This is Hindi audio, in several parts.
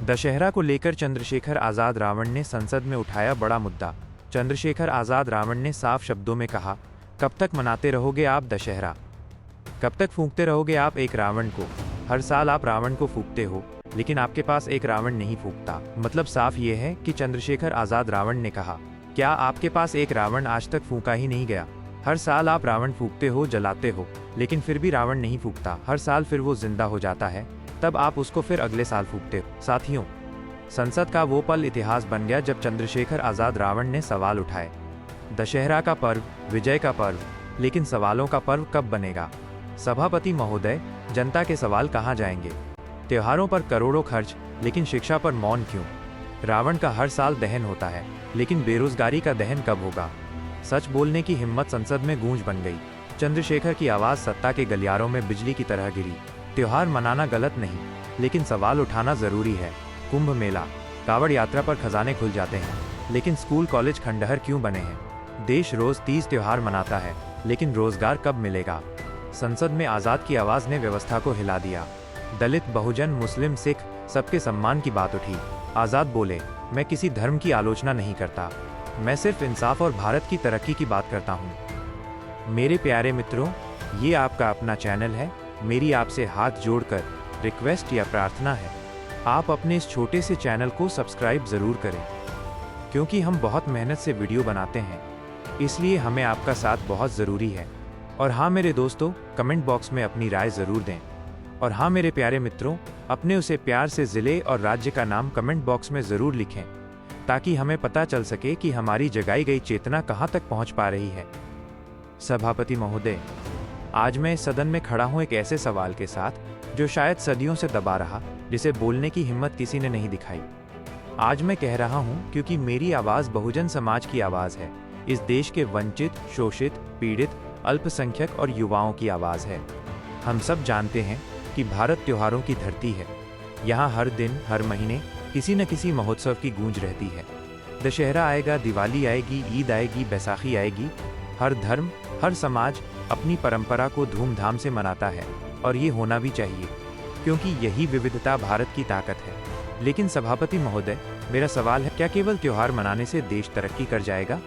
दशहरा को लेकर चंद्रशेखर आजाद रावण ने संसद में उठाया बड़ा मुद्दा। चंद्रशेखर आजाद रावण ने साफ शब्दों में कहा, कब तक मनाते रहोगे आप दशहरा? कब तक फूंकते रहोगे आप एक रावण को? हर साल आप रावण को फूंकते हो, लेकिन आपके पास एक रावण नहीं फूंकता। मतलब साफ ये है कि चंद्रशेखर आजाद रावण ने कहा, क्या आपके पास एक रावण आज तक फूंका ही नहीं गया? हर साल आप रावण फूंकते हो, जलाते हो, लेकिन फिर भी रावण नहीं फूंकता। हर साल फिर वो जिंदा हो जाता है, तब आप उसको फिर अगले साल फूंकते हो। साथियों, संसद का वो पल इतिहास बन गया जब चंद्रशेखर आजाद रावण ने सवाल उठाए। दशहरा का पर्व, विजय का पर्व, लेकिन सवालों का पर्व कब बनेगा? सभापति महोदय, जनता के सवाल कहाँ जाएंगे? त्योहारों पर करोड़ों खर्च, लेकिन शिक्षा पर मौन क्यों? रावण का हर साल दहन होता है, लेकिन बेरोजगारी का दहन कब होगा? सच बोलने की हिम्मत संसद में गूंज बन गई। चंद्रशेखर की आवाज सत्ता के गलियारों में बिजली की तरह गिरी। त्योहार मनाना गलत नहीं, लेकिन सवाल उठाना जरूरी है। कुंभ मेला, कावड़ यात्रा पर खजाने खुल जाते हैं, लेकिन स्कूल कॉलेज खंडहर क्यों बने हैं? देश रोज 30 त्योहार मनाता है, लेकिन रोजगार कब मिलेगा? संसद में आजाद की आवाज ने व्यवस्था को हिला दिया। दलित, बहुजन, मुस्लिम, सिख, सबके सम्मान की बात उठी। आजाद बोले, मैं किसी धर्म की आलोचना नहीं करता, मैं सिर्फ इंसाफ और भारत की तरक्की की बात करता हूँ। मेरे प्यारे मित्रों, ये आपका अपना चैनल है। मेरी आपसे हाथ जोड़कर रिक्वेस्ट या प्रार्थना है, आप अपने इस छोटे से चैनल को सब्सक्राइब जरूर करें, क्योंकि हम बहुत मेहनत से वीडियो बनाते हैं, इसलिए हमें आपका साथ बहुत ज़रूरी है। और हाँ मेरे दोस्तों, कमेंट बॉक्स में अपनी राय ज़रूर दें। और हाँ मेरे प्यारे मित्रों, अपने उसे प्यार से ज़िले और राज्य का नाम कमेंट बॉक्स में ज़रूर लिखें, ताकि हमें पता चल सके कि हमारी जगाई गई चेतना कहाँ तक पहुँच पा रही है। सभापति महोदय, आज मैं इस सदन में खड़ा हूँ एक ऐसे सवाल के साथ जो शायद सदियों से दबा रहा, जिसे बोलने की हिम्मत किसी ने नहीं दिखाई। आज मैं कह रहा हूँ क्योंकि मेरी आवाज़ बहुजन समाज की आवाज़ है। इस देश के वंचित, शोषित, पीड़ित, अल्पसंख्यक और युवाओं की आवाज़ है। हम सब जानते हैं कि भारत त्योहारों की धरती है। यहाँ हर दिन, हर महीने किसी न किसी महोत्सव की गूंज रहती है। दशहरा आएगा, दिवाली आएगी, ईद आएगी, बैसाखी आएगी। हर धर्म, हर समाज अपनी परंपरा को धूमधाम से मनाता है, और ये होना भी चाहिए, क्योंकि यही विविधता भारत की ताकत है। लेकिन सभापति महोदय, मेरा सवाल है, क्या केवल त्योहार मनाने से देश तरक्की कर जाएगा?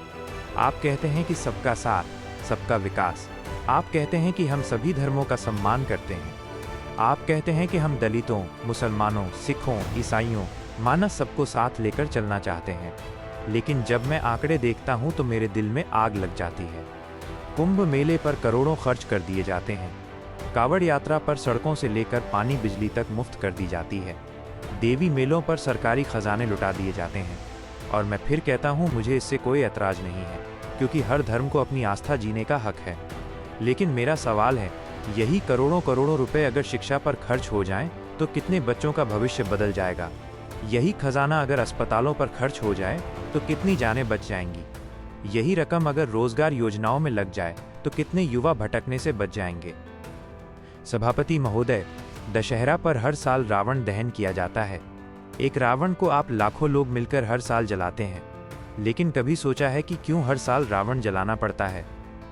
आप कहते हैं कि सबका साथ, सबका विकास। आप कहते हैं कि हम सभी धर्मों का सम्मान करते हैं। आप कहते हैं कि हम दलितों, मुसलमानों, सिखों, ईसाइयों, मानस सबको साथ लेकर चलना चाहते हैं। लेकिन जब मैं आंकड़े देखता हूं तो मेरे दिल में आग लग जाती है। कुंभ मेले पर करोड़ों खर्च कर दिए जाते हैं। कावड़ यात्रा पर सड़कों से लेकर पानी, बिजली तक मुफ्त कर दी जाती है। देवी मेलों पर सरकारी खजाने लुटा दिए जाते हैं। और मैं फिर कहता हूं, मुझे इससे कोई ऐतराज नहीं है, क्योंकि हर धर्म को अपनी आस्था जीने का हक है। लेकिन मेरा सवाल है, यही करोड़ों करोड़ों रुपए अगर शिक्षा पर खर्च हो जाएं, तो कितने बच्चों का भविष्य बदल जाएगा? यही खजाना अगर अस्पतालों पर खर्च हो जाए तो कितनी जानें बच जाएंगी? यही रकम अगर रोजगार योजनाओं में लग जाए तो कितने युवा भटकने से बच जाएंगे? सभापति महोदय, दशहरा पर हर साल रावण दहन किया जाता है। एक रावण को आप लाखों लोग मिलकर हर साल जलाते हैं, लेकिन कभी सोचा है कि क्यों हर साल रावण जलाना पड़ता है?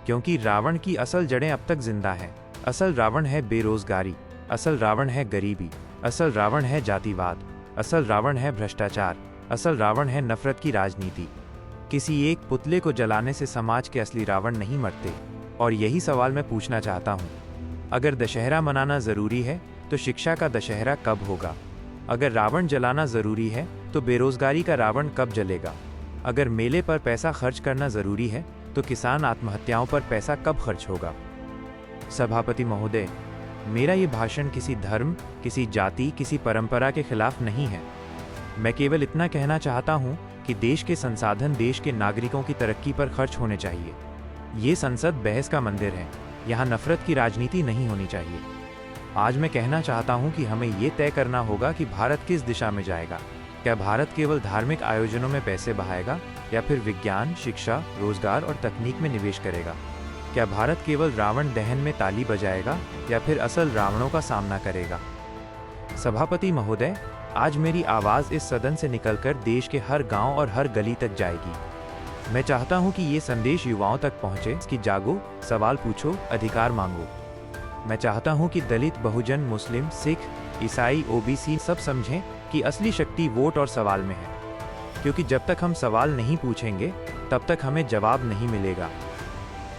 क्योंकि रावण की असल जड़ें अब तक जिंदा हैं। असल रावण है बेरोजगारी, असल रावण है गरीबी, असल रावण है जातिवाद, असल रावण है भ्रष्टाचार, असल रावण है नफरत की राजनीति। किसी एक पुतले को जलाने से समाज के असली रावण नहीं मरते। और यही सवाल मैं पूछना चाहता हूँ, अगर दशहरा मनाना जरूरी है तो शिक्षा का दशहरा कब होगा? अगर रावण जलाना जरूरी है तो बेरोजगारी का रावण कब जलेगा? अगर मेले पर पैसा खर्च करना जरूरी है तो किसान आत्महत्याओं पर पैसा कब खर्च होगा? सभापति महोदय, मेरा ये भाषण किसी धर्म, किसी जाति, किसी परंपरा के खिलाफ नहीं है। मैं केवल इतना कहना चाहता हूँ कि देश के संसाधन देश के नागरिकों की तरक्की पर खर्च होने चाहिए। ये संसद बहस का मंदिर है, यहाँ नफरत की राजनीति नहीं होनी चाहिए। आज मैं कहना चाहता हूँ कि हमें ये तय करना होगा कि भारत किस दिशा में जाएगा। क्या भारत केवल धार्मिक आयोजनों में पैसे बहाएगा, या फिर विज्ञान, शिक्षा, रोजगार और तकनीक में निवेश करेगा? क्या भारत केवल रावण दहन में ताली बजाएगा, या फिर असल रावणों का सामना करेगा? सभापति महोदय, आज मेरी आवाज़ इस सदन से निकलकर देश के हर गांव और हर गली तक जाएगी। मैं चाहता हूं कि ये संदेश युवाओं तक पहुंचे कि जागो, सवाल पूछो, अधिकार मांगो। मैं चाहता हूं कि दलित, बहुजन, मुस्लिम, सिख, ईसाई, ओबीसी सब समझें कि असली शक्ति वोट और सवाल में है, क्योंकि जब तक हम सवाल नहीं पूछेंगे तब तक हमें जवाब नहीं मिलेगा।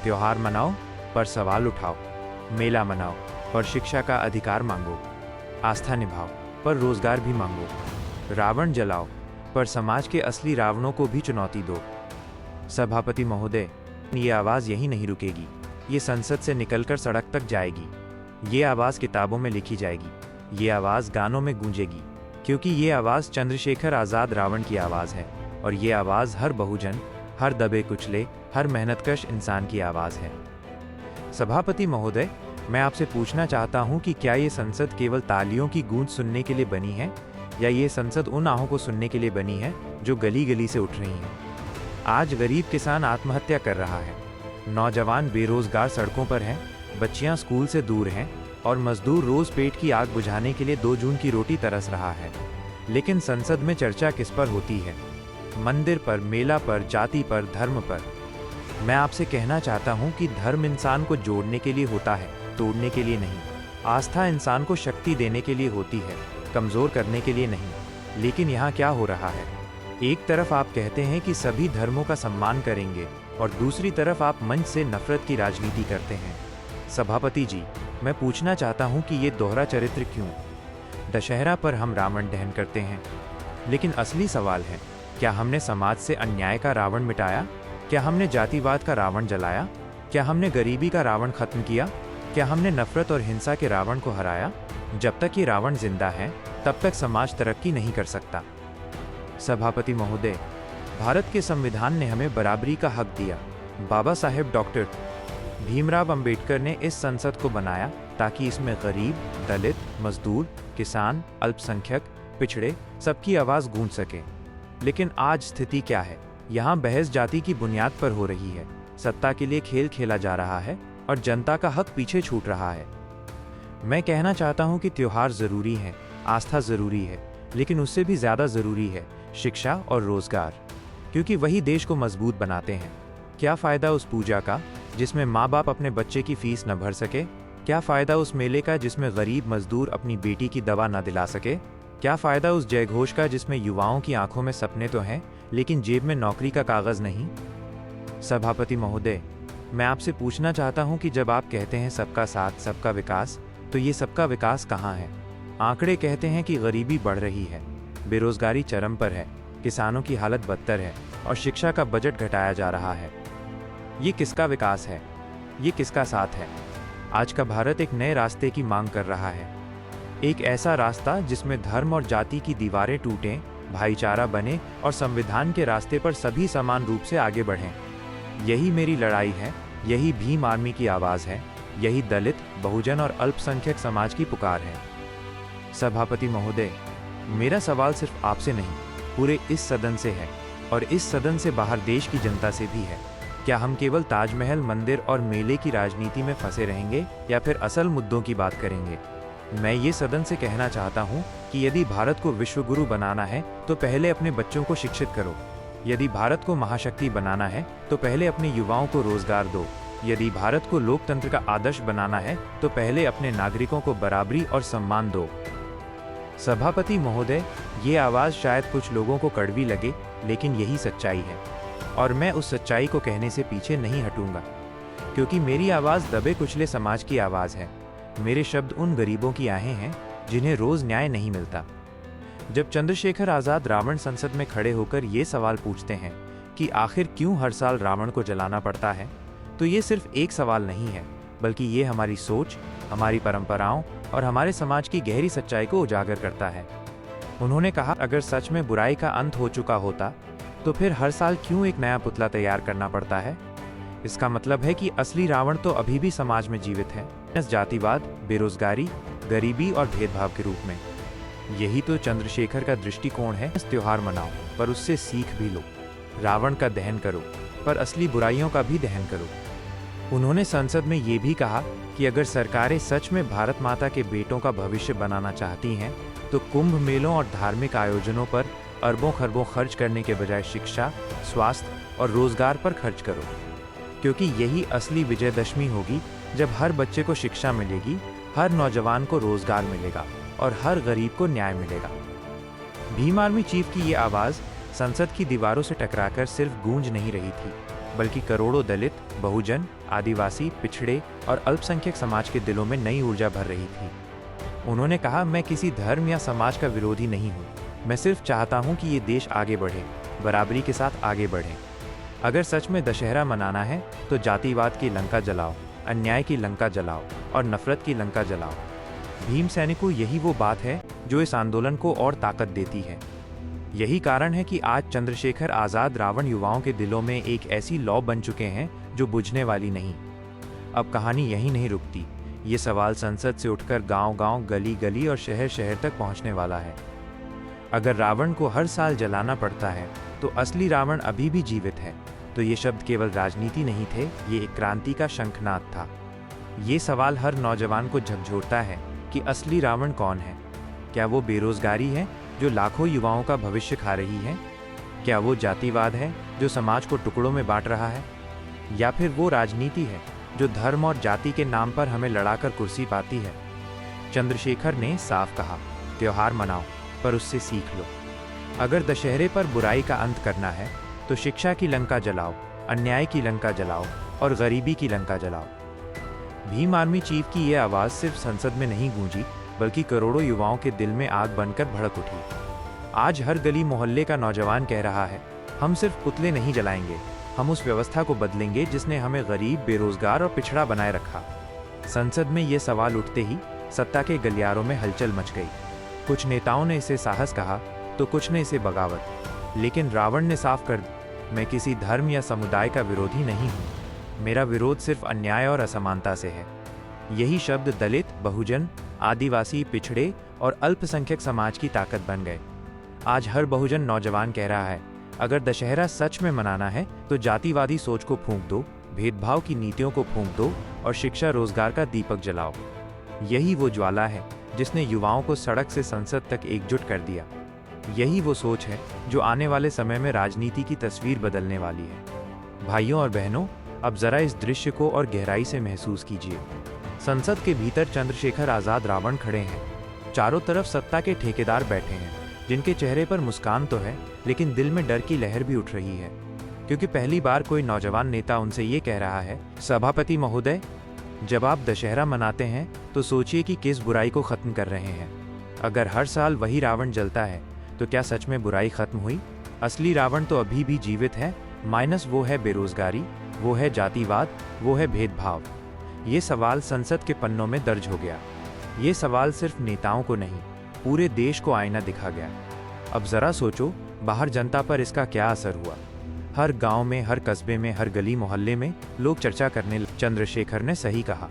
त्योहार मनाओ पर सवाल उठाओ, मेला मनाओ पर शिक्षा का अधिकार मांगो, आस्था निभाओ पर रोजगार भी मांगो, रावण जलाओ पर समाज के असली रावणों को भी चुनौती दो। सभापति महोदय, ये आवाज़ यहीं नहीं रुकेगी, ये संसद से निकलकर सड़क तक जाएगी, ये आवाज़ किताबों में लिखी जाएगी, ये आवाज़ गानों में गूंजेगी, क्योंकि ये आवाज़ चंद्रशेखर आज़ाद रावण की आवाज़ है और ये आवाज़ हर बहुजन, हर दबे कुचले, हर मेहनतकश इंसान की आवाज़ है। सभापति महोदय, मैं आपसे पूछना चाहता हूं कि क्या ये संसद केवल तालियों की गूंज सुनने के लिए बनी है या ये संसद उन आहों को सुनने के लिए बनी है जो गली गली से उठ रही हैं। आज गरीब किसान आत्महत्या कर रहा है, नौजवान बेरोजगार सड़कों पर हैं, बच्चियां स्कूल से दूर हैं और मजदूर रोज पेट की आग बुझाने के लिए 2 जून की रोटी तरस रहा है। लेकिन संसद में चर्चा किस पर होती है? मंदिर पर, मेला पर, जाति पर, धर्म पर। मैं आपसे कहना चाहता हूं कि धर्म इंसान को जोड़ने के लिए होता है, तोड़ने के लिए नहीं। आस्था इंसान को शक्ति देने के लिए होती है, कमजोर करने के लिए नहीं। लेकिन यहाँ क्या हो रहा है? एक तरफ आप कहते हैं कि सभी धर्मों का सम्मान करेंगे और दूसरी तरफ आप मंच से नफरत की राजनीति करते हैं। सभापति जी, मैं पूछना चाहता हूं कि ये दोहरा चरित्र क्यों? दशहरा पर हम रावण दहन करते हैं, लेकिन असली सवाल है, क्या हमने समाज से अन्याय का रावण मिटाया? क्या हमने जातिवाद का रावण जलाया? क्या हमने गरीबी का रावण खत्म किया? क्या हमने नफरत और हिंसा के रावण को हराया? जब तक ये रावण जिंदा है तब तक समाज तरक्की नहीं कर सकता। सभापति महोदय, भारत के संविधान ने हमें बराबरी का हक दिया। बाबा साहेब डॉक्टर भीमराव अंबेडकर ने इस संसद को बनाया ताकि इसमें गरीब, दलित, मजदूर, किसान, अल्पसंख्यक, पिछड़े सबकी आवाज़ गूंज सके। लेकिन आज स्थिति क्या है? यहाँ बहस जाति की बुनियाद पर हो रही है, सत्ता के लिए खेल खेला जा रहा है और जनता का हक पीछे छूट रहा है। मैं कहना चाहता हूँ कि त्योहार ज़रूरी हैं, आस्था ज़रूरी है, लेकिन उससे भी ज़्यादा ज़रूरी है शिक्षा और रोज़गार, क्योंकि वही देश को मजबूत बनाते हैं। क्या फ़ायदा उस पूजा का जिसमें माँ बाप अपने बच्चे की फीस न भर सके? क्या फ़ायदा उस मेले का जिसमें गरीब मजदूर अपनी बेटी की दवा न दिला सके? क्या फ़ायदा उस जयघोष का जिसमें युवाओं की आंखों में सपने तो हैं लेकिन जेब में नौकरी का कागज़ नहीं? सभापति महोदय, मैं आपसे पूछना चाहता हूं कि जब आप कहते हैं सबका साथ, सबका विकास, तो ये सबका विकास कहाँ है? आंकड़े कहते हैं कि गरीबी बढ़ रही है, बेरोजगारी चरम पर है, किसानों की हालत बदतर है और शिक्षा का बजट घटाया जा रहा है। ये किसका विकास है? ये किसका साथ है? आज का भारत एक नए रास्ते की मांग कर रहा है, एक ऐसा रास्ता जिसमें धर्म और जाति की दीवारें टूटें, भाईचारा बने और संविधान के रास्ते पर सभी समान रूप से आगे बढ़ें। यही मेरी लड़ाई है, यही भीम आर्मी की आवाज़ है, यही दलित, बहुजन और अल्पसंख्यक समाज की पुकार है। सभापति महोदय, मेरा सवाल सिर्फ आपसे नहीं, पूरे इस सदन से है और इस सदन से बाहर देश की जनता से भी है। क्या हम केवल ताजमहल, मंदिर और मेले की राजनीति में फंसे रहेंगे या फिर असल मुद्दों की बात करेंगे? मैं ये सदन से कहना चाहता हूँ कि यदि भारत को विश्वगुरु बनाना है तो पहले अपने बच्चों को शिक्षित करो। यदि भारत को महाशक्ति बनाना है तो पहले अपने युवाओं को रोजगार दो। यदि भारत को लोकतंत्र का आदर्श बनाना है तो पहले अपने नागरिकों को बराबरी और सम्मान दो। सभापति महोदय, ये आवाज़ शायद कुछ लोगों को कड़वी लगे, लेकिन यही सच्चाई है और मैं उस सच्चाई को कहने से पीछे नहीं हटूंगा, क्योंकि मेरी आवाज़ दबे कुचले समाज की आवाज़ है। मेरे शब्द उन गरीबों की आहें हैं जिन्हें रोज़ न्याय नहीं मिलता। जब चंद्रशेखर आज़ाद रावण संसद में खड़े होकर ये सवाल पूछते हैं कि आखिर क्यों हर साल रावण को जलाना पड़ता है, तो ये सिर्फ एक सवाल नहीं है, बल्कि ये हमारी सोच, हमारी परंपराओं और हमारे समाज की गहरी सच्चाई को उजागर करता है। उन्होंने कहा, अगर सच में बुराई का अंत हो चुका होता तो फिर हर साल क्यों एक नया पुतला तैयार करना पड़ता है? इसका मतलब है कि असली रावण तो अभी भी समाज में जीवित है, इस जातिवाद, बेरोजगारी, गरीबी और भेदभाव के रूप में। यही तो चंद्रशेखर का दृष्टिकोण है। इस त्योहार मनाओ पर उससे सीख भी लो, रावण का दहन करो पर असली बुराइयों का भी दहन करो। उन्होंने संसद में ये भी कहा कि अगर सरकारें सच में भारत माता के बेटों का भविष्य बनाना चाहती हैं तो कुंभ मेलों और धार्मिक आयोजनों पर अरबों खरबों खर्च करने के बजाय शिक्षा, स्वास्थ्य और रोजगार पर खर्च करो, क्योंकि यही असली विजयदशमी होगी जब हर बच्चे को शिक्षा मिलेगी, हर नौजवान को रोजगार मिलेगा और हर गरीब को न्याय मिलेगा। भीम आर्मी चीफ की ये आवाज़ संसद की दीवारों से टकराकर सिर्फ गूंज नहीं रही थी, बल्कि करोड़ों दलित, बहुजन, आदिवासी, पिछड़े और अल्पसंख्यक समाज के दिलों में नई ऊर्जा भर रही थी। उन्होंने कहा, मैं किसी धर्म या समाज का विरोधी नहीं हूँ, मैं सिर्फ चाहता हूँ कि ये देश आगे बढ़े, बराबरी के साथ आगे बढ़े। अगर सच में दशहरा मनाना है तो जातिवाद की लंका जलाओ, अन्याय की लंका जलाओ और नफरत की लंका जलाओ। भीम सैनिकों, यही वो बात है जो इस आंदोलन को और ताकत देती है। यही कारण है कि आज चंद्रशेखर आज़ाद रावण युवाओं के दिलों में एक ऐसी लौ बन चुके हैं जो बुझने वाली नहीं। अब कहानी यहीं नहीं रुकती, ये सवाल संसद से उठकर गांव-गांव, गली-गली और शहर-शहर तक पहुंचने वाला है। अगर रावण को हर साल जलाना पड़ता है तो असली रावण अभी भी जीवित है, तो ये शब्द केवल राजनीति नहीं थे, ये एक क्रांति का शंखनाद था। ये सवाल हर नौजवान को झकझोरता है कि असली रावण कौन है? क्या वो बेरोजगारी है जो लाखों युवाओं का भविष्य खा रही है? क्या वो जातिवाद है जो समाज को टुकड़ों में बांट रहा है? या फिर वो राजनीति है जो धर्म और जाति के नाम पर हमें लड़ाकर कुर्सी पाती है? चंद्रशेखर ने साफ कहा, त्योहार मनाओ, पर उससे सीख लो। अगर दशहरे पर बुराई का अंत करना है तो शिक्षा की लंका जलाओ, अन्याय की लंका जलाओ और गरीबी की लंका जलाओ। भीम आर्मी चीफ की यह आवाज़ सिर्फ संसद में नहीं गूंजी, बल्कि करोड़ों युवाओं के दिल में आग बनकर भड़क उठी। आज हर गली मोहल्ले का नौजवान कह रहा है, हम सिर्फ पुतले नहीं जलाएंगे, हम उस व्यवस्था को बदलेंगे जिसने हमें गरीब, बेरोजगार और पिछड़ा बनाए रखा। संसद में ये सवाल उठते ही सत्ता के गलियारों में हलचल मच गई। कुछ नेताओं ने इसे साहस कहा तो कुछ ने इसे बगावत, लेकिन रावण ने साफ कर दिया, मैं किसी धर्म या समुदाय का विरोधी नहीं हूँ, मेरा विरोध सिर्फ अन्याय और असमानता से है। यही शब्द दलित, बहुजन, आदिवासी, पिछड़े और अल्पसंख्यक समाज की ताकत बन गए। आज हर बहुजन नौजवान कह रहा है, अगर दशहरा सच में मनाना है तो जातिवादी सोच को फूंक दो, भेदभाव की नीतियों को फूंक दो और शिक्षा रोजगार का दीपक जलाओ। यही वो ज्वाला है जिसने युवाओं को सड़क से संसद तक एकजुट कर दिया। यही वो सोच है जो आने वाले समय में राजनीति की तस्वीर बदलने वाली है। भाइयों और बहनों, अब जरा इस दृश्य को और गहराई से महसूस कीजिए। संसद के भीतर चंद्रशेखर आज़ाद रावण खड़े हैं। चारों तरफ सत्ता के ठेकेदार बैठे हैं, जिनके चेहरे पर मुस्कान तो है, लेकिन दिल में डर की लहर भी उठ रही है, क्योंकि पहली बार कोई नौजवान नेता उनसे ये कह रहा है, सभापति महोदय, जब आप दशहरा मनाते हैं तो सोचिए कि किस बुराई को खत्म कर रहे हैं। अगर हर साल वही रावण जलता है तो क्या सच में बुराई खत्म हुई? असली रावण तो अभी भी जीवित है, माइनस वो है बेरोजगारी, वो है जातिवाद, वो है भेदभाव। ये सवाल संसद के पन्नों में दर्ज हो गया। ये सवाल सिर्फ नेताओं को नहीं, पूरे देश को आईना दिखा गया। अब जरा सोचो, बाहर जनता पर इसका क्या असर हुआ? हर गांव में, हर कस्बे में, हर गली मोहल्ले में लोग चर्चा करने लगे। चंद्रशेखर ने सही कहा,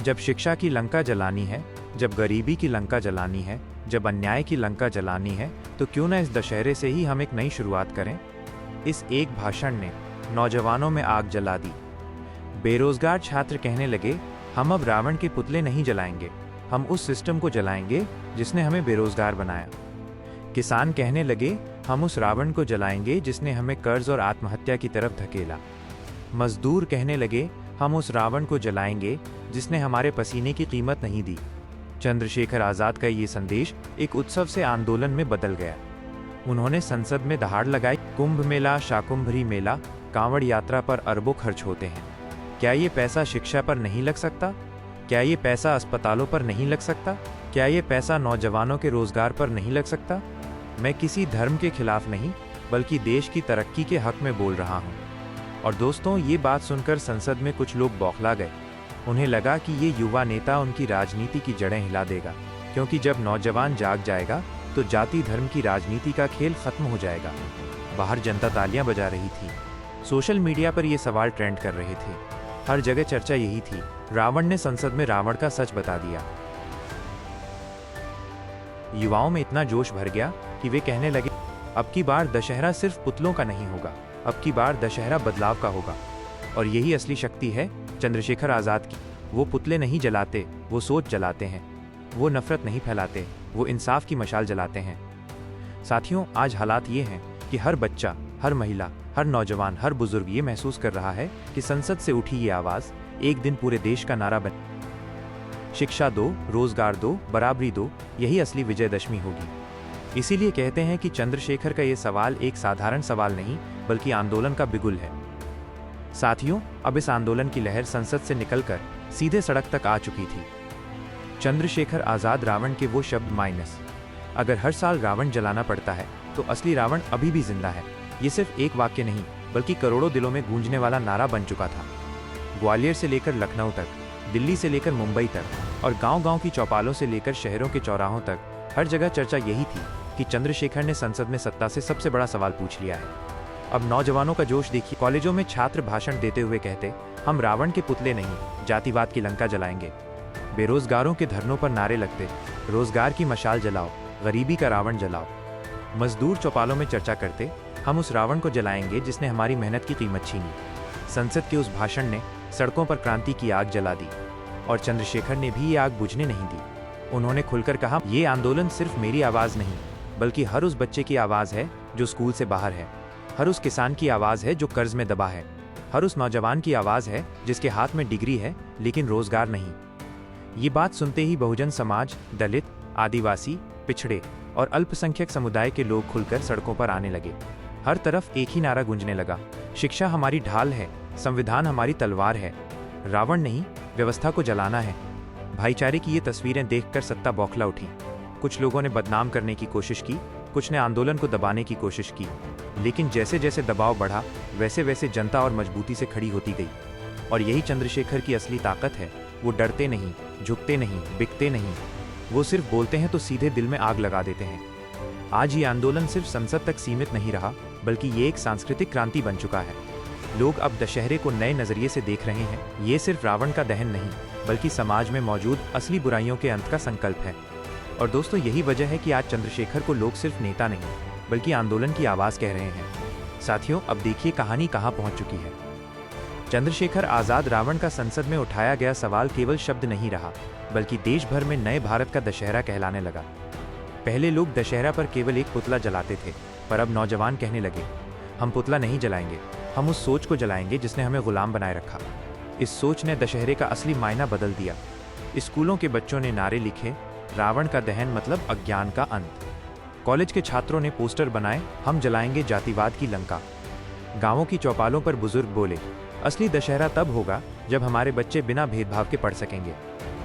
जब शिक्षा की लंका जलानी है, जब गरीबी की लंका जलानी है, जब अन्याय की लंका जलानी है, तो क्यों ना इस दशहरे से ही हम एक नई शुरुआत करें। इस एक भाषण ने नौजवानों में आग जला दी। बेरोजगार छात्र कहने लगे, हम अब रावण के पुतले नहीं जलाएंगे, हम उस सिस्टम को जलाएंगे जिसने हमें बेरोजगार बनाया। किसान कहने लगे, हम उस रावण को जलाएंगे जिसने हमें कर्ज और आत्महत्या की तरफ धकेला। मजदूर कहने लगे, हम उस रावण को जलाएंगे जिसने हमारे पसीने की कीमत नहीं दी। चंद्रशेखर आज़ाद का ये संदेश एक उत्सव से आंदोलन में बदल गया। उन्होंने संसद में दहाड़ लगाई, कुंभ मेला, शाकुंभरी मेला, कांवड़ यात्रा पर अरबों खर्च होते हैं, क्या ये पैसा शिक्षा पर नहीं लग सकता? क्या ये पैसा अस्पतालों पर नहीं लग सकता? क्या ये पैसा नौजवानों के रोजगार पर नहीं लग सकता? मैं किसी धर्म के खिलाफ नहीं, बल्कि देश की तरक्की के हक में बोल रहा हूँ। और दोस्तों, ये बात सुनकर संसद में कुछ लोग बौखला गए। उन्हें लगा कि ये युवा नेता उनकी राजनीति की जड़ें हिला देगा, क्योंकि जब नौजवान जाग जाएगा तो जाति धर्म की राजनीति का खेल खत्म हो जाएगा। बाहर जनता तालियां बजा रही थी, सोशल मीडिया पर ये सवाल ट्रेंड कर रहे थे, हर जगह चर्चा यही थी, रावण ने संसद में रावण का सच बता दिया। युवाओं में इतना जोश भर गया कि वे कहने लगे, अब की बार दशहरा सिर्फ पुतलों का नहीं होगा, अब की बार दशहरा बदलाव का होगा। और यही असली शक्ति है चंद्रशेखर आज़ाद की। वो पुतले नहीं जलाते, वो सोच जलाते हैं। वो नफरत नहीं फैलाते, वो इंसाफ की मशाल जलाते हैं। साथियों, आज हालात ये हैं कि हर बच्चा, हर महिला, हर नौजवान, हर बुजुर्ग ये महसूस कर रहा है कि संसद से उठी ये आवाज़ एक दिन पूरे देश का नारा बन। शिक्षा दो, रोजगार दो, बराबरी दो, यही असली विजयदशमी होगी। इसीलिए कहते हैं कि चंद्रशेखर का ये सवाल एक साधारण सवाल नहीं बल्कि आंदोलन का बिगुल है। साथियों, अब इस आंदोलन की लहर संसद से निकलकर सीधे सड़क तक आ चुकी थी। चंद्रशेखर आजाद रावण के वो शब्द माइनस, अगर हर साल रावण जलाना पड़ता है तो असली रावण अभी भी जिंदा है, ये सिर्फ एक वाक्य नहीं बल्कि करोड़ों दिलों में गूंजने वाला नारा बन चुका था। ग्वालियर से लेकर लखनऊ तक, दिल्ली से लेकर मुंबई तक और गांव-गांव की चौपालों से लेकर शहरों के चौराहों तक हर जगह चर्चा यही थी कि चंद्रशेखर ने संसद में सत्ता से सबसे बड़ा सवाल पूछ लिया है। अब नौजवानों का जोश देखिए। कॉलेजों में छात्र भाषण देते हुए कहते, हम रावण के पुतले नहीं, जातिवाद की लंका जलाएंगे। बेरोजगारों के धरनों पर नारे लगते, रोजगार की मशाल जलाओ, गरीबी का रावण जलाओ। मजदूर चौपालों में चर्चा करते, हम उस रावण को जलाएंगे जिसने हमारी मेहनत की कीमत छीनी। संसद के उस भाषण ने सड़कों पर क्रांति की आग जला दी और चंद्रशेखर ने भी ये आग बुझने नहीं दी। उन्होंने खुलकर कहा, ये आंदोलन सिर्फ मेरी आवाज नहीं बल्कि हर उस बच्चे की आवाज है जो स्कूल से बाहर है, हर उस किसान की आवाज है जो कर्ज में दबा है, हर उस नौजवान की आवाज है जिसके हाथ में डिग्री है लेकिन रोजगार नहीं। ये बात सुनते ही बहुजन समाज, दलित, आदिवासी, पिछड़े और अल्पसंख्यक समुदाय के लोग खुलकर सड़कों पर आने लगे। हर तरफ एक ही नारा गूंजने लगा, शिक्षा हमारी ढाल है, संविधान हमारी तलवार है, रावण नहीं व्यवस्था को जलाना है। भाईचारे की ये तस्वीरें देखकर सत्ता बौखला उठी। कुछ लोगों ने बदनाम करने की कोशिश की, कुछ ने आंदोलन को दबाने की कोशिश की, लेकिन जैसे जैसे दबाव बढ़ा वैसे वैसे जनता और मजबूती से खड़ी होती गई। और यही चंद्रशेखर की असली ताकत है। वो डरते नहीं, झुकते नहीं, बिकते नहीं, वो सिर्फ बोलते हैं तो सीधे दिल में आग लगा देते हैं। आज ये आंदोलन सिर्फ संसद तक सीमित नहीं रहा बल्कि ये एक सांस्कृतिक क्रांति बन चुका है। लोग अब दशहरे को नए नजरिए से देख रहे हैं। ये सिर्फ रावण का दहन नहीं बल्कि समाज में मौजूद असली बुराइयों के अंत का संकल्प है। और दोस्तों, यही वजह है कि आज चंद्रशेखर को लोग सिर्फ नेता नहीं बल्कि आंदोलन की आवाज कह रहे हैं। साथियों, अब देखिए कहानी कहां पहुंच चुकी है। चंद्रशेखर आजाद रावण का संसद में उठाया गया सवाल केवल शब्द नहीं रहा बल्कि देश भर में नए भारत का दशहरा कहलाने लगा। पहले लोग दशहरा पर केवल एक पुतला जलाते थे, पर अब नौजवान कहने लगे, हम पुतला नहीं जलाएंगे, हम उस सोच को जलाएंगे जिसने हमें गुलाम बनाए रखा। इस सोच ने दशहरे का असली मायना बदल दिया। स्कूलों के बच्चों ने नारे लिखे, रावण का दहन मतलब अज्ञान का अंत। कॉलेज के छात्रों ने पोस्टर बनाए, हम जलाएंगे जातिवाद की लंका। गांवों की चौपालों पर बुजुर्ग बोले, असली दशहरा तब होगा जब हमारे बच्चे बिना भेदभाव के पढ़ सकेंगे।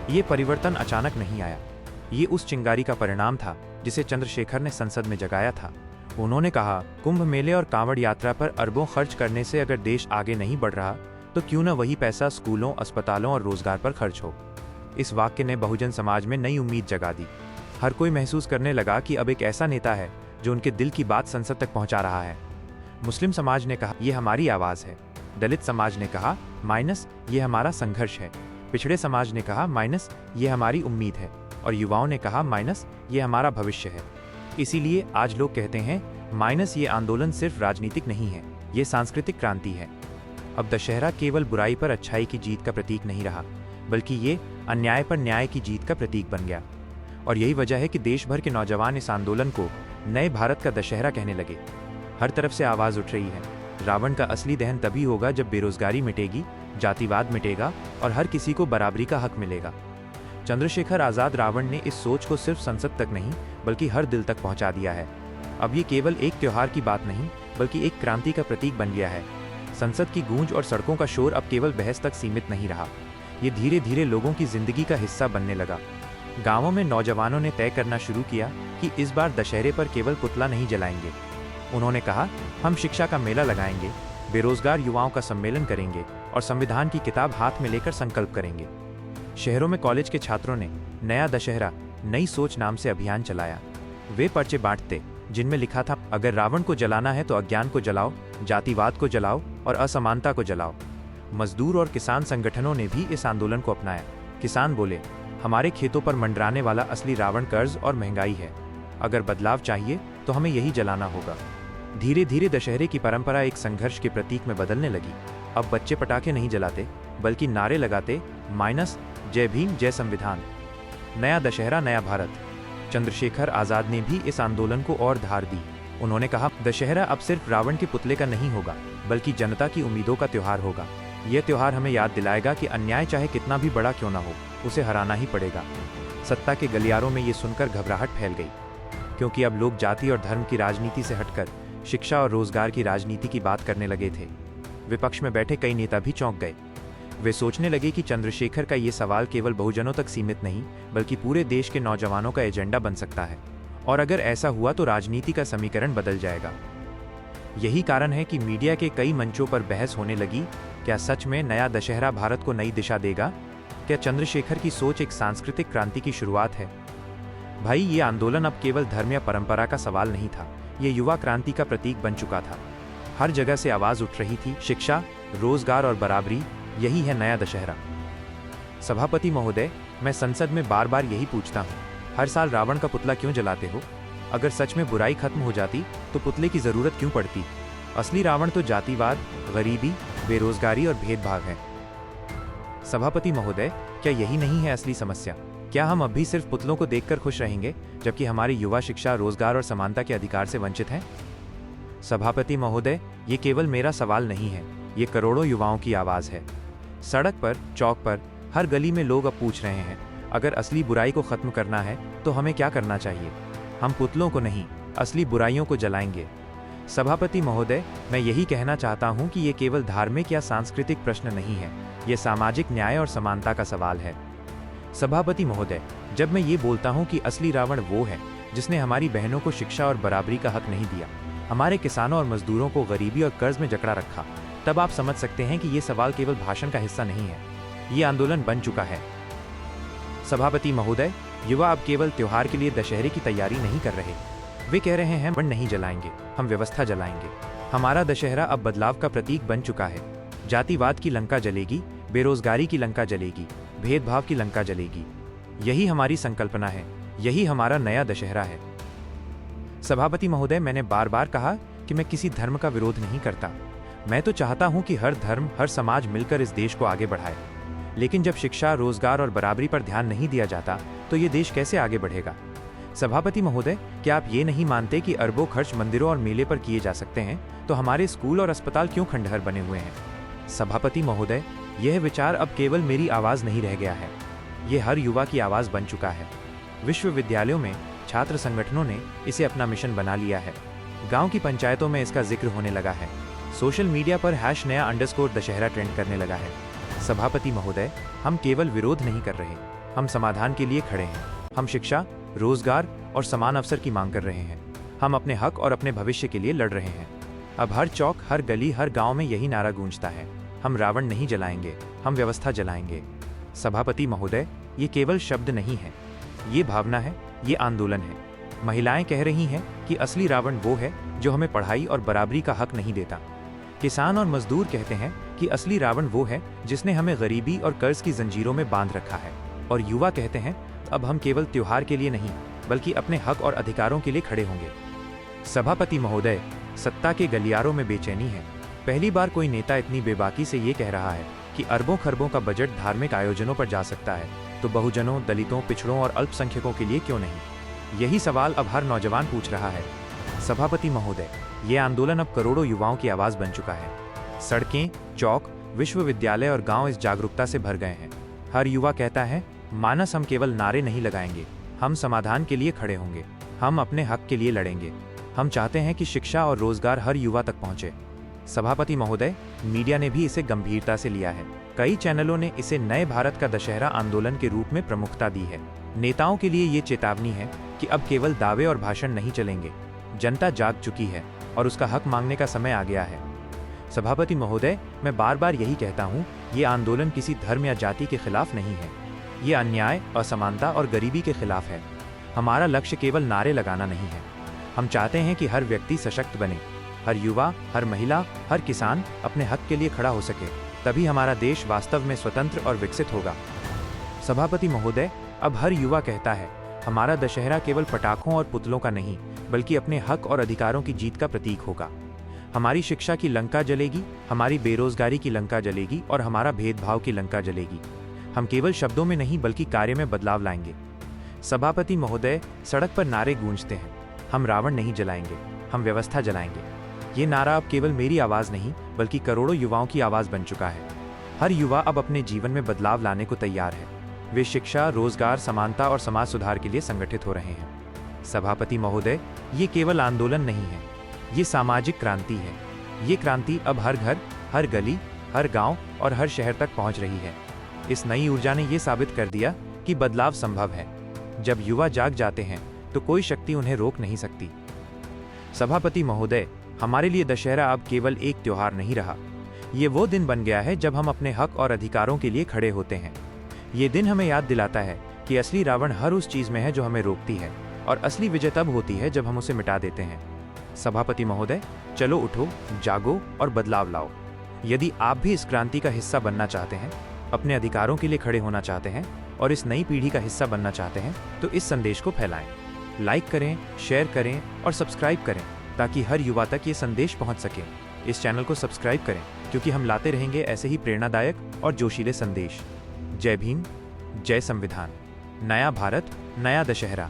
ये परिवर्तन अचानक नहीं आया, ये उस चिंगारी का परिणाम था जिसे चंद्रशेखर ने संसद में जगाया था। उन्होंने कहा, कुंभ मेले और कांवड़ यात्रा पर अरबों खर्च करने से अगर देश आगे नहीं बढ़ रहा तो क्यों न वही पैसा स्कूलों, अस्पतालों और रोजगार पर खर्च हो। इस वाक्य ने बहुजन समाज में नई उम्मीद जगा दी। हर कोई महसूस करने लगा कि अब एक ऐसा नेता है जो उनके दिल की बात संसद तक पहुंचा रहा है। मुस्लिम समाज ने कहा, ये हमारी आवाज है। दलित समाज ने कहा, माइनस ये हमारा संघर्ष है। पिछड़े समाज ने कहा, माइनस ये हमारी उम्मीद है। और युवाओं ने कहा, माइनस ये हमारा भविष्य है। इसीलिए आज लोग कहते हैं, माइनस ये आंदोलन सिर्फ राजनीतिक नहीं है, ये सांस्कृतिक क्रांति है। अब दशहरा केवल बुराई पर अच्छाई की जीत का प्रतीक नहीं रहा बल्कि ये अन्याय पर न्याय की जीत का प्रतीक बन गया। और यही वजह है कि देश भर के नौजवान इस आंदोलन को नए भारत का दशहरा कहने लगे। हर तरफ से आवाज उठ रही है, रावण का असली दहन तभी होगा जब बेरोजगारी मिटेगी, जातिवाद मिटेगा और हर किसी को बराबरी का हक मिलेगा। चंद्रशेखर आजाद रावण ने इस सोच को सिर्फ संसद तक नहीं बल्कि हर दिल तक पहुंचा दिया है। अब ये केवल एक त्योहार की बात नहीं बल्कि एक क्रांति का प्रतीक बन गया है। संसद की गूंज और सड़कों का शोर अब केवल बहस तक सीमित नहीं रहा, ये धीरे धीरे लोगों की जिंदगी का हिस्सा बनने लगा। गांवों में नौजवानों ने तय करना शुरू किया कि इस बार दशहरे पर केवल पुतला नहीं जलाएंगे। उन्होंने कहा, हम शिक्षा का मेला लगाएंगे, बेरोजगार युवाओं का सम्मेलन करेंगे और संविधान की किताब हाथ में लेकर संकल्प करेंगे। शहरों में कॉलेज के छात्रों ने नया दशहरा, नई सोच नाम से अभियान चलाया। वे पर्चे बांटते जिनमें लिखा था, अगर रावण को जलाना है तो अज्ञान को जलाओ, जातिवाद को जलाओ और असमानता को जलाओ। मजदूर और किसान संगठनों ने भी इस आंदोलन को अपनाया। किसान बोले, हमारे खेतों पर मंडराने वाला असली रावण कर्ज और महंगाई है। अगर बदलाव चाहिए तो हमें यही जलाना होगा। धीरे धीरे दशहरे की परंपरा एक संघर्ष के प्रतीक में बदलने लगी। अब बच्चे पटाखे नहीं जलाते बल्कि नारे लगाते, माइनस जय भीम, जय संविधान। नया दशहरा, नया भारत। चंद्रशेखर आजाद ने भी इस आंदोलन को और धार दी। उन्होंने कहा, दशहरा अब सिर्फ रावण के पुतले का नहीं होगा बल्कि जनता की उम्मीदों का त्योहार होगा। यह त्योहार हमें याद दिलाएगा कि अन्याय चाहे कितना भी बड़ा क्यों ना हो, उसे हराना ही पड़ेगा। सत्ता के गलियारों में ये सुनकर घबराहट फैल गई। क्योंकि अब लोग जाति और धर्म की राजनीति से हटकर शिक्षा और रोजगार की राजनीति की बात करने लगे थे। विपक्ष में बैठे कई नेता भी चौंक गए। वे सोचने लगे कि चंद्रशेखर का ये सवाल केवल बहुजनों तक सीमित नहीं, बल्कि पूरे देश के नौजवानों का एजेंडा बन सकता है, और अगर ऐसा हुआ तो राजनीति का समीकरण बदल जाएगा। यही कारण है कि मीडिया के कई मंचों पर बहस होने लगी, क्या सच में नया दशहरा भारत को नई दिशा देगा? क्या चंद्रशेखर की सोच एक सांस्कृतिक क्रांति की शुरुआत है? भाई, ये आंदोलन अब केवल धर्म या परंपरा का सवाल नहीं था, ये युवा क्रांति का प्रतीक बन चुका था। हर जगह से आवाज उठ रही थी, शिक्षा, रोजगार और बराबरी, यही है नया दशहरा। सभापति महोदय, मैं संसद में बार बार यही पूछता हूँ, हर साल रावण का पुतला क्यों जलाते हो? अगर सच में बुराई खत्म हो जाती तो पुतले की जरूरत क्यों पड़ती? असली रावण तो जातिवाद, गरीबी, बेरोजगारी और भेदभाव है। सभापति महोदय, क्या यही नहीं है असली समस्या? क्या हम अब भी सिर्फ पुतलों को देखकर खुश रहेंगे, जबकि हमारे युवा शिक्षा, रोजगार और समानता के अधिकार से वंचित हैं? सभापति महोदय, ये केवल मेरा सवाल नहीं है, ये करोड़ों युवाओं की आवाज है। सड़क पर, चौक पर, हर गली में लोग अब पूछ रहे हैं, अगर असली बुराई को खत्म करना है तो हमें क्या करना चाहिए? हम पुतलों को नहीं, असली बुराइयों को जलाएंगे। सभापति महोदय, मैं यही कहना चाहता हूं कि ये केवल धार्मिक या सांस्कृतिक प्रश्न नहीं है, ये सामाजिक न्याय और समानता का सवाल है। सभापति महोदय, जब मैं ये बोलता हूं कि असली रावण वो है जिसने हमारी बहनों को शिक्षा और बराबरी का हक नहीं दिया, हमारे किसानों और मजदूरों को गरीबी और कर्ज में जकड़ा रखा, तब आप समझ सकते हैं कि ये सवाल केवल भाषण का हिस्सा नहीं है, ये आंदोलन बन चुका है। सभापति महोदय, युवा अब केवल त्योहार के लिए दशहरे की तैयारी नहीं कर रहे, वे कह रहे हैं, हम नहीं जलाएंगे, हम व्यवस्था जलाएंगे। हमारा दशहरा अब बदलाव का प्रतीक बन चुका है। जातिवाद की लंका जलेगी, बेरोजगारी की लंका जलेगी, भेदभाव की लंका जलेगी। यही हमारी संकल्पना है, यही हमारा नया दशहरा है। सभापति महोदय, मैंने बार बार कहा कि मैं किसी धर्म का विरोध नहीं करता। मैं तो चाहता हूं कि हर धर्म, हर समाज मिलकर इस देश को आगे बढ़ाए। लेकिन जब शिक्षा, रोजगार और बराबरी पर ध्यान नहीं दिया जाता तो ये देश कैसे आगे बढ़ेगा? सभापति महोदय, क्या आप ये नहीं मानते कि अरबों खर्च मंदिरों और मेले पर किए जा सकते हैं, तो हमारे स्कूल और अस्पताल क्यों खंडहर बने हुए हैं? सभापति महोदय, यह विचार अब केवल मेरी आवाज नहीं रह गया है, ये हर युवा की आवाज बन चुका है। विश्वविद्यालयों में छात्र संगठनों ने इसे अपना मिशन बना लिया है। गांव की पंचायतों में इसका जिक्र होने लगा है। सोशल मीडिया पर #नया_दशहरा ट्रेंड करने लगा है। सभापति महोदय, हम केवल विरोध नहीं कर रहे, हम समाधान के लिए खड़े हैं। हम शिक्षा, रोजगार और समान अवसर की मांग कर रहे हैं। हम अपने हक और अपने भविष्य के लिए लड़ रहे हैं। अब हर चौक, हर गली, हर गांव में यही नारा गूंजता है, हम रावण नहीं जलाएंगे, हम व्यवस्था जलाएंगे। सभापति महोदय, ये केवल शब्द नहीं है, ये भावना है, ये आंदोलन है। महिलाएं कह रही हैं कि असली रावण वो है जो हमें पढ़ाई और बराबरी का हक नहीं देता। किसान और मजदूर कहते हैं कि असली रावण वो है जिसने हमें गरीबी और कर्ज की जंजीरों में बांध रखा है। और युवा कहते हैं, अब हम केवल त्योहार के लिए नहीं, बल्कि अपने हक और अधिकारों के लिए खड़े होंगे। सभापति महोदय, सत्ता के गलियारों में बेचैनी है। पहली बार कोई नेता इतनी बेबाकी से ये कह रहा है कि अरबों खरबों का बजट धार्मिक आयोजनों पर जा सकता है, तो बहुजनों, दलितों, पिछड़ों और अल्पसंख्यकों के लिए क्यों नहीं? यही सवाल अब हर नौजवान पूछ रहा है। सभापति महोदय, ये आंदोलन अब करोड़ों युवाओं की आवाज बन चुका है। सड़कें, चौक, विश्वविद्यालय और गांव इस जागरूकता से भर गए हैं। हर युवा कहता है, मानस, हम केवल नारे नहीं लगाएंगे, हम समाधान के लिए खड़े होंगे, हम अपने हक के लिए लड़ेंगे। हम चाहते हैं कि शिक्षा और रोजगार हर युवा तक पहुंचे। सभापति महोदय, मीडिया ने भी इसे गंभीरता से लिया है। कई चैनलों ने इसे नए भारत का दशहरा आंदोलन के रूप में प्रमुखता दी है। नेताओं के लिए ये चेतावनी है कि अब केवल दावे और भाषण नहीं चलेंगे। जनता जाग चुकी है और उसका हक मांगने का समय आ गया है। सभापति महोदय, मैं बार बार यही कहता हूँ, ये आंदोलन किसी धर्म या जाति के खिलाफ नहीं है, ये अन्याय, असमानता और गरीबी के खिलाफ है। हमारा लक्ष्य केवल नारे लगाना नहीं है, हम चाहते हैं कि हर व्यक्ति सशक्त बने, हर युवा, हर महिला, हर किसान अपने हक के लिए खड़ा हो सके, तभी हमारा देश वास्तव में स्वतंत्र और विकसित होगा। सभापति महोदय, अब हर युवा कहता है, हमारा दशहरा केवल पटाखों और पुतलों का नहीं, बल्कि अपने हक और अधिकारों की जीत का प्रतीक होगा। हमारी शिक्षा की लंका जलेगी, हमारी बेरोजगारी की लंका जलेगी और हमारा भेदभाव की लंका जलेगी। हम केवल शब्दों में नहीं बल्कि कार्य में बदलाव लाएंगे। सभापति महोदय, सड़क पर नारे गूंजते हैं, हम रावण नहीं जलाएंगे, हम व्यवस्था जलाएंगे। ये नारा अब केवल मेरी आवाज नहीं बल्कि करोड़ों युवाओं की आवाज बन चुका है। हर युवा अब अपने जीवन में बदलाव लाने को तैयार है। वे शिक्षा, रोजगार, समानता और समाज सुधार के लिए संगठित हो रहे हैं। सभापति महोदय, ये केवल आंदोलन नहीं है, ये सामाजिक क्रांति है। ये क्रांति अब हर घर, हर गली, हर गांव और हर शहर तक पहुंच रही है। इस नई ऊर्जा ने ये साबित कर दिया कि बदलाव संभव है। जब युवा जाग जाते हैं तो कोई शक्ति उन्हें रोक नहीं सकती। सभापति महोदय, हमारे लिए दशहरा अब केवल एक त्योहार नहीं रहा, ये वो दिन बन गया है जब हम अपने हक और अधिकारों के लिए खड़े होते हैं। ये दिन हमें याद दिलाता है कि असली रावण हर उस चीज में है जो हमें रोकती है, और असली विजय तब होती है जब हम उसे मिटा देते हैं। सभापति महोदय, चलो उठो, जागो और बदलाव लाओ। यदि आप भी इस क्रांति का हिस्सा बनना चाहते हैं, अपने अधिकारों के लिए खड़े होना चाहते हैं और इस नई पीढ़ी का हिस्सा बनना चाहते हैं, तो इस संदेश को फैलाएं, लाइक करें, शेयर करें और सब्सक्राइब करें, ताकि हर युवा तक ये संदेश पहुंच सके। इस चैनल को सब्सक्राइब करें, क्योंकि हम लाते रहेंगे ऐसे ही प्रेरणादायक और जोशीले संदेश। जय भीम, जय संविधान। नया भारत, नया दशहरा।